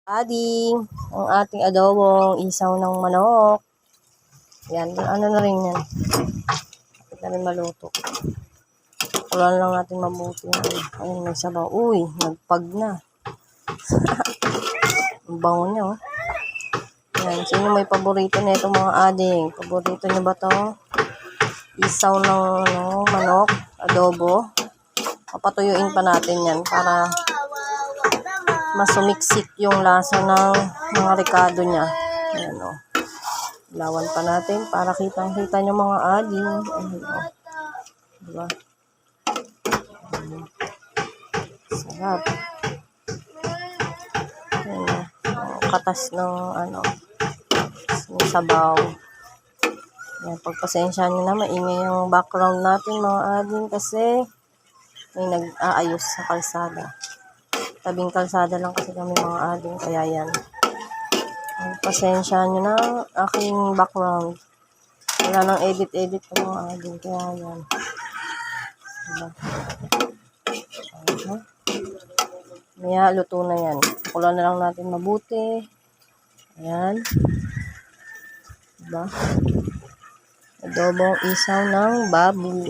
Ading, ang ating adobong isaw ng manok. Yan, ano na rin yan. Kapit na rin maluto. Kulang lang natin mabuti. Ayun, may sabaw. Uy, nagpag na. Ang bango niya, oh. Yan, sino may paborito na itong mga ading? Paborito niyo ba to? Isaw ng manok, adobo. Papatuyuin pa natin yan para mas sumiksik yung lasa ng mga rekado niya. Ayan, o. Ilawan pa natin para kitang-kita nyo mga ading. Ayan, o. Diba? Sarap. Ayan, o. Katas ng ng sabaw. Ayan, pagpasensya nyo na, maingay yung background natin mga ading kasi may nag-aayos sa kalsada. Tabing kalsada lang kasi kami mga ading, kaya yan. Pasensya nyo na aking background. Wala nang edit-edit pa mga ading, kaya yan. Diba? Maya, luto na yan. Kulang na lang natin mabuti. Ayan. Diba? Adobong isaw ng baboy.